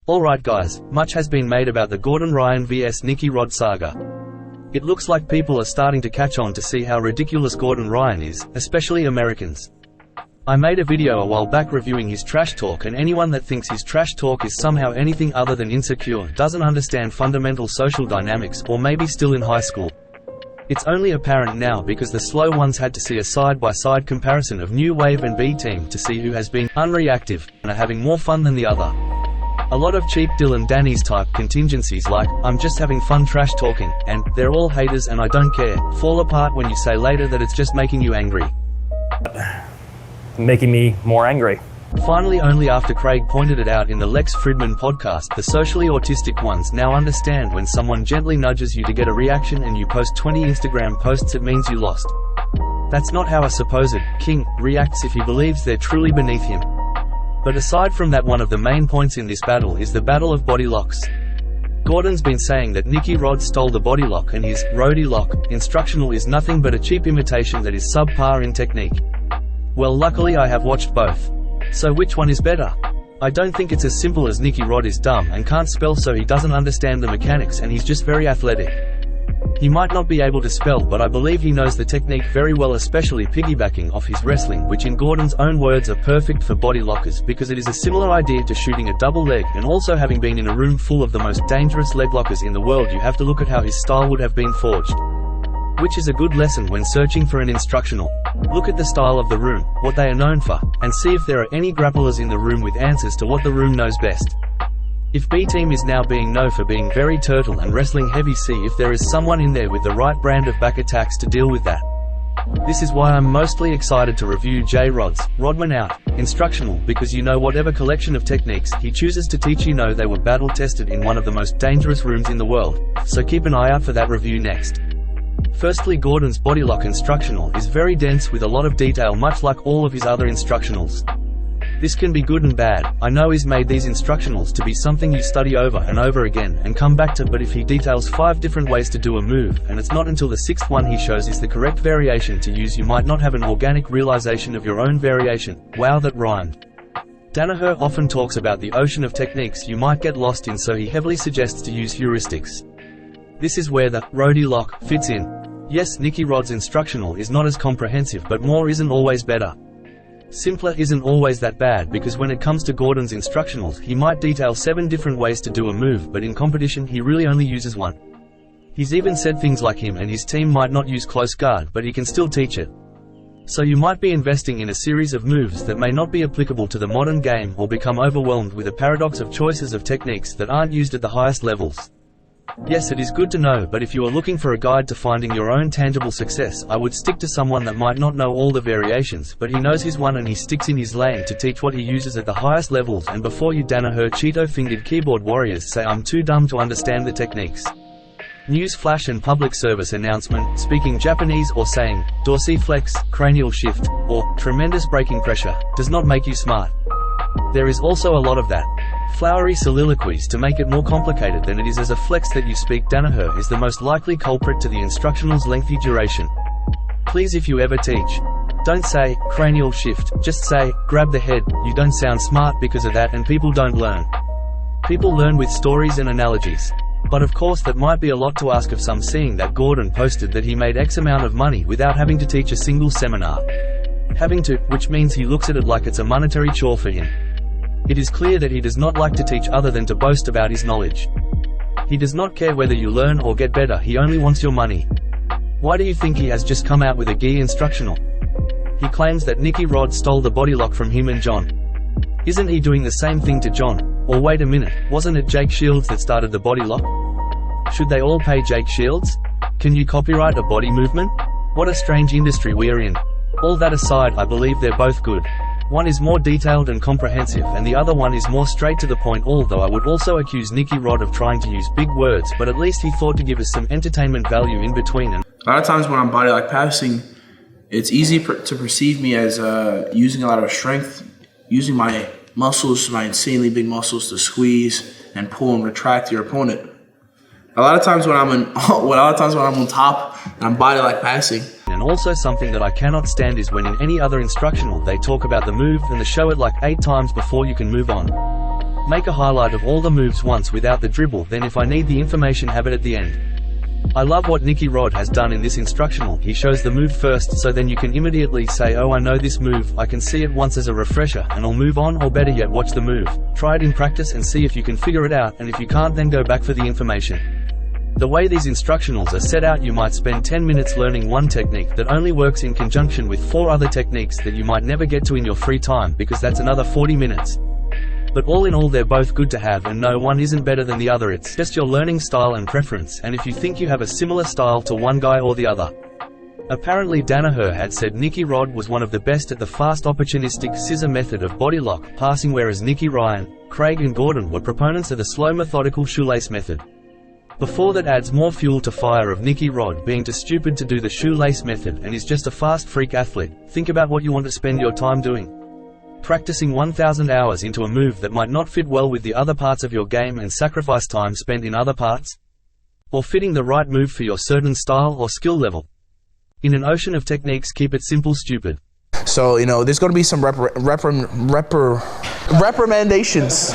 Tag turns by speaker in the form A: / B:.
A: Alright guys, much has been made about the Gordon Ryan vs Nicky Rod saga. It looks like people are starting to catch on to see how ridiculous Gordon Ryan is, especially Americans. I made a video a while back reviewing his trash talk, and anyone that thinks his trash talk is somehow anything other than insecure doesn't understand fundamental social dynamics, or maybe still in high school. It's only apparent now because the slow ones had to see a side-by-side comparison of New Wave and B Team to see who has been unreactive and are having more fun than the other. A lot of cheap Dylan Danny's type contingencies like, "I'm just having fun trash talking," and "they're all haters and I don't care," fall apart when you say later that it's just making you angry.
B: Making me more angry.
A: Finally, only after Craig pointed it out in the Lex Fridman podcast, the socially autistic ones now understand when someone gently nudges you to get a reaction and you post 20 Instagram posts, it means you lost. That's not how a supposed king reacts if he believes they're truly beneath him. But aside from that, one of the main points in this battle is the battle of body locks. Gordon's been saying that Nicky Rod stole the body lock and his Rody Lock instructional is nothing but a cheap imitation that is subpar in technique. Well, luckily I have watched both. So which one is better? I don't think it's as simple as Nicky Rod is dumb and can't spell, so he doesn't understand the mechanics, and he's just very athletic. He might not be able to spell, but I believe he knows the technique very well, especially piggybacking off his wrestling, which in Gordon's own words are perfect for body lockers because it is a similar idea to shooting a double leg, and also having been in a room full of the most dangerous leg lockers in the world, you have to look at how his style would have been forged. Which is a good lesson when searching for an instructional. Look at the style of the room, what they are known for, and see if there are any grapplers in the room with answers to what the room knows best. If B Team is now being known for being very turtle and wrestling heavy, see if there is someone in there with the right brand of back attacks to deal with that. This is why I'm mostly excited to review J Rod's Rodman Out instructional, because you know whatever collection of techniques he chooses to teach, you know they were battle tested in one of the most dangerous rooms in the world, so keep an eye out for that review next. Firstly, Gordon's body lock instructional is very dense with a lot of detail, much like all of his other instructionals. This can be good and bad. I know he's made these instructionals to be something you study over and over again and come back to, but if he details 5 different ways to do a move, and it's not until the 6th one he shows is the correct variation to use, you might not have an organic realization of your own variation. Wow, that rhymed. Danaher often talks about the ocean of techniques you might get lost in, so he heavily suggests to use heuristics. This is where the Rody Lock fits in. Yes, Nicky Rod's instructional is not as comprehensive, but more isn't always better. Simpler isn't always that bad, because when it comes to Gordon's instructionals, he might detail 7 different ways to do a move, but in competition he really only uses 1. He's even said things like him and his team might not use close guard, but he can still teach it. So you might be investing in a series of moves that may not be applicable to the modern game, or become overwhelmed with a paradox of choices of techniques that aren't used at the highest levels. Yes, it is good to know, but if you are looking for a guide to finding your own tangible success, I would stick to someone that might not know all the variations, but he knows his one and he sticks in his lane to teach what he uses at the highest levels. And before you Danaher Cheeto-fingered keyboard warriors say I'm too dumb to understand the techniques. News flash and public service announcement, speaking Japanese or saying, dorsiflex, cranial shift, or tremendous braking pressure, does not make you smart. There is also a lot of that. Flowery soliloquies to make it more complicated than it is as a flex that you speak. Danaher is the most likely culprit to the instructional's lengthy duration. Please, if you ever teach, don't say, cranial shift, just say, grab the head. You don't sound smart because of that, and people don't learn. People learn with stories and analogies. But of course that might be a lot to ask of some, seeing that Gordon posted that he made X amount of money without having to teach a single seminar. Having to, which means he looks at it like it's a monetary chore for him. It is clear that he does not like to teach other than to boast about his knowledge. He does not care whether you learn or get better, he only wants your money. Why do you think he has just come out with a gi instructional? He claims that Nicky Rod stole the body lock from him and John. Isn't he doing the same thing to John? Or wait a minute, wasn't it Jake Shields that started the body lock? Should they all pay Jake Shields? Can you copyright a body movement? What a strange industry we're in. All that aside, I believe they're both good. One is more detailed and comprehensive, and the other one is more straight to the point, although I would also accuse Nicky Rod of trying to use big words, but at least he thought to give us some entertainment value in between. And
C: a lot of times when I'm body lock passing, it's easy to perceive me as using a lot of strength, using my muscles, my insanely big muscles, to squeeze and pull and retract your opponent. A lot of times when I'm on top and I'm body lock passing.
A: And also something that I cannot stand is when in any other instructional they talk about the move and they show it like 8 times before you can move on. Make a highlight of all the moves once without the dribble, then if I need the information have it at the end. I love what Nicky Rod has done in this instructional. He shows the move first, so then you can immediately say, oh, I know this move, I can see it once as a refresher, and I'll move on, or better yet, watch the move. Try it in practice and see if you can figure it out, and if you can't, then go back for the information. The way these instructionals are set out, you might spend 10 minutes learning one technique that only works in conjunction with 4 other techniques that you might never get to in your free time, because that's another 40 minutes. But all in all, they're both good to have, and no one isn't better than the other. It's just your learning style and preference, and if you think you have a similar style to one guy or the other. Apparently Danaher had said Nicky Rod was one of the best at the fast opportunistic scissor method of body lock passing, whereas Nicky, Ryan, Craig and Gordon were proponents of the slow methodical shoelace method. Before that adds more fuel to fire of Nicky Rod being too stupid to do the shoelace method and is just a fast freak athlete. Think about what you want to spend your time doing. Practicing 1,000 hours into a move that might not fit well with the other parts of your game and sacrifice time spent in other parts? Or fitting the right move for your certain style or skill level? In an ocean of techniques, keep it simple, stupid.
C: So, there's going to be some reprimandations.